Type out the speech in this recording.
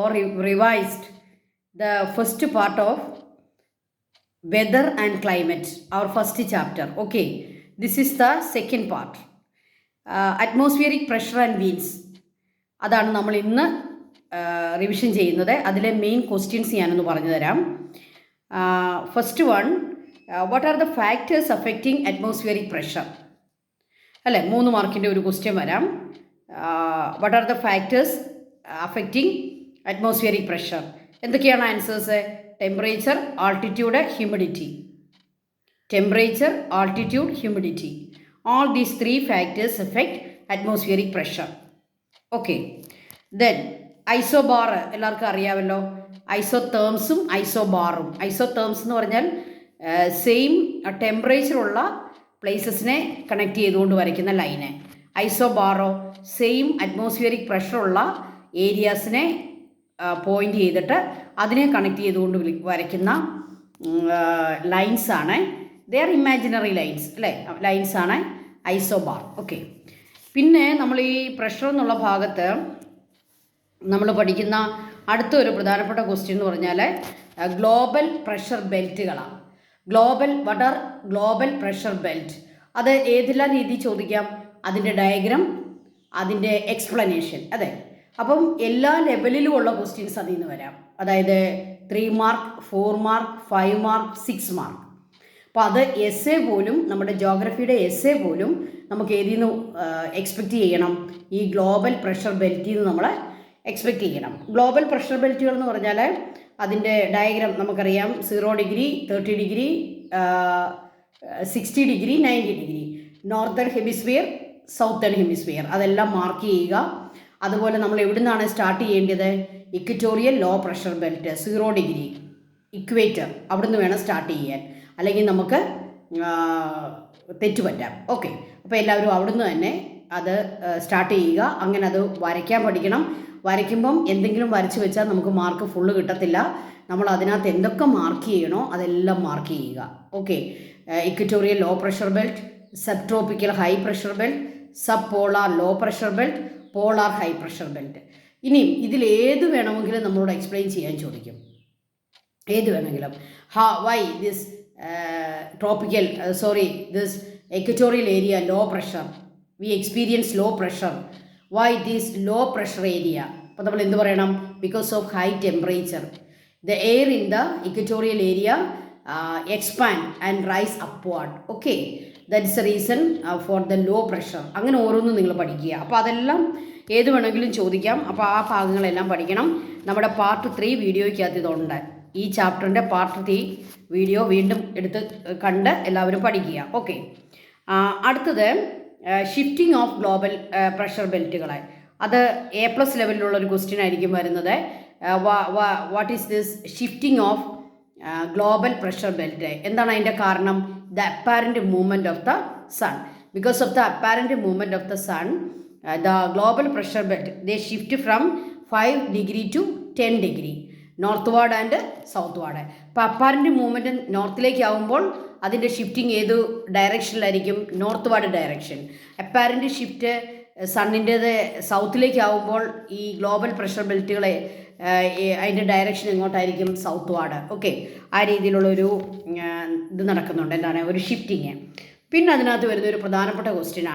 or revised the first part of weather and climate, our first chapter. Okay, this is the second part. Atmospheric pressure and winds. അതാണ് നമ്മൾ ഇന്ന് revision ചെയ്യുന്നത്. അതിലെ main questions ഞാനൊന്ന് പറഞ്ഞു തരാം. First one, what are the factors affecting atmospheric pressure? അല്ലേ, 3 മാർക്കിൻ്റെ ഒരു ക്വസ്റ്റ്യൻ വരാം. What are the factors affecting atmospheric pressure? എന്തൊക്കെയാണ് answers? Temperature, altitude, humidity. Temperature, altitude, humidity. All these 3 factors affect atmospheric pressure. Okay. Then isobar എല്ലാവർക്കും അറിയാമല്ലോ. ഐസോതേംസും ഐസോബാറും. Isotherms എന്ന് പറഞ്ഞാൽ same ടെമ്പറേച്ചറുള്ള പ്ലേസസിനെ connect ചെയ്തുകൊണ്ട് വരയ്ക്കുന്ന ലൈന്. ഐസോബാറോ സെയിം അറ്റ്മോസ്ഫിയറിക് പ്രഷറുള്ള ഏരിയാസിനെ പോയിൻ്റ് ചെയ്തിട്ട് അതിനെ കണക്ട് ചെയ്തുകൊണ്ട് വരയ്ക്കുന്ന ലൈൻസാണ്. ദേ ആർ ഇമാജിനറി ലൈൻസ്, അല്ലേ, ലൈൻസാണ് ഐസോബാർ. ഓക്കെ. പിന്നെ നമ്മൾ ഈ പ്രഷർ എന്നുള്ള ഭാഗത്ത് നമ്മൾ പഠിക്കുന്ന അടുത്തൊരു പ്രധാനപ്പെട്ട ക്വസ്റ്റ്യൻ എന്ന് പറഞ്ഞാൽ ഗ്ലോബൽ പ്രഷർ ബെൽറ്റുകളാണ്. What are global pressure belt? അത് ഏതെല്ലാം രീതി ചോദിക്കാം. അതിൻ്റെ ഡയഗ്രാം, അതിൻ്റെ എക്സ്പ്ലനേഷൻ. അതെ, അപ്പം എല്ലാ ലെവലിലും ഉള്ള ക്വസ്റ്റ്യൻസ് അതിൽ നിന്ന് വരാം. അതായത് 3 മാർക്ക്, 4 മാർക്ക്, 5 മാർക്ക്, 6 മാർക്ക്. അപ്പോൾ അത് എസ്സേ പോലും, നമ്മുടെ ജോഗ്രഫിയുടെ എസ്സേ പോലും നമുക്ക് ഏതിൽ നിന്ന് എക്സ്പെക്റ്റ് ചെയ്യണം? ഈ ഗ്ലോബൽ പ്രഷർ ബെൽറ്റിൽ നിന്ന് നമ്മൾ എക്സ്പെക്റ്റ് ചെയ്യണം. ഗ്ലോബൽ പ്രഷർ ബെൽറ്റുകൾ എന്ന് പറഞ്ഞാൽ അതിൻ്റെ ഡയഗ്രാം നമുക്കറിയാം. 0 degree, 30 degree, 60 degree, 90 degree, northern hemisphere, southern hemisphere, അതെല്ലാം മാർക്ക് ചെയ്യുക. അതുപോലെ നമ്മൾ എവിടെ നിന്നാണ് സ്റ്റാർട്ട് ചെയ്യേണ്ടത്? Equatorial low pressure belt 0 degree, equator, അവിടെ നിന്ന് വേണം സ്റ്റാർട്ട് ചെയ്യാൻ, അല്ലെങ്കിൽ നമുക്ക് തെറ്റുപറ്റാം. ഓക്കെ, അപ്പോൾ എല്ലാവരും അവിടുന്ന് തന്നെ അത് സ്റ്റാർട്ട് ചെയ്യുക. അങ്ങനെ അത് വരയ്ക്കാൻ പഠിക്കണം. വരയ്ക്കുമ്പം എന്തെങ്കിലും വരച്ച് വെച്ചാൽ നമുക്ക് മാർക്ക് ഫുള്ള് കിട്ടത്തില്ല. നമ്മൾ അതിനകത്ത് എന്തൊക്കെ മാർക്ക് ചെയ്യണോ അതെല്ലാം മാർക്ക് ചെയ്യുക. Okay. Equatorial low pressure belt, sub tropical high pressure belt, sub polar low pressure belt, polar high pressure belt. ഇനിയും ഇതിലേത് വേണമെങ്കിലും നമ്മളോട് എക്സ്പ്ലെയിൻ ചെയ്യാൻ ചോദിക്കും. ഏത് വേണമെങ്കിലും. Why this this equatorial area low pressure, we experience low pressure. Why it is low pressure area? അപ്പോൾ നമ്മൾ എന്ത് പറയണം? Because of high temperature, the air in the equatorial area expand and rise upward. Okay, that is the reason for the low pressure. അങ്ങനെ ഓരോന്നും നിങ്ങൾ പഠിക്കുക. അപ്പോൾ അതെല്ലാം ഏത് വേണമെങ്കിലും ചോദിക്കാം. അപ്പോൾ ആ ഭാഗങ്ങളെല്ലാം പഠിക്കണം. നമ്മുടെ പാർട്ട് 3 വീഡിയോയ്ക്കകത്ത് ഇതുണ്ട്. ഈ ചാപ്റ്ററിൻ്റെ പാർട്ട് 3 വീഡിയോ വീണ്ടും എടുത്ത് കണ്ട് എല്ലാവരും പഠിക്കുക. ഓക്കെ. അടുത്തത് ഷിഫ്റ്റിംഗ് ഓഫ് ഗ്ലോബൽ പ്രഷർ ബെൽറ്റുകളെ. അത് A+ ലെവലിലുള്ളൊരു ക്വസ്റ്റ്യൻ ആയിരിക്കും വരുന്നത്. What is this shifting of global pressure belt? എന്താണ് അതിൻ്റെ കാരണം? The apparent movement of the sun. Because of the apparent movement of the sun, the global pressure belt they shift from 5 degree to 10 degree, north and southward. അപ്പോൾ apparent movement നോർത്തിലേക്ക് ആകുമ്പോൾ അതിൻ്റെ shifting ഏത് ഡയറക്ഷനിലായിരിക്കും? Northward direction. Apparent shift സണ്ണിൻ്റേത് സൗത്തിലേക്ക് ആകുമ്പോൾ ഈ global pressure ബെൽറ്റുകളെ അതിൻ്റെ ഡയറക്ഷൻ എങ്ങോട്ടായിരിക്കും? Southward. ഓക്കെ, ആ രീതിയിലുള്ളൊരു ഇത് നടക്കുന്നുണ്ട്. എന്താണ്? ഒരു ഷിഫ്റ്റിങ്. പിന്നെ അതിനകത്ത് വരുന്ന ഒരു പ്രധാനപ്പെട്ട ക്വസ്റ്റ്യനാണ്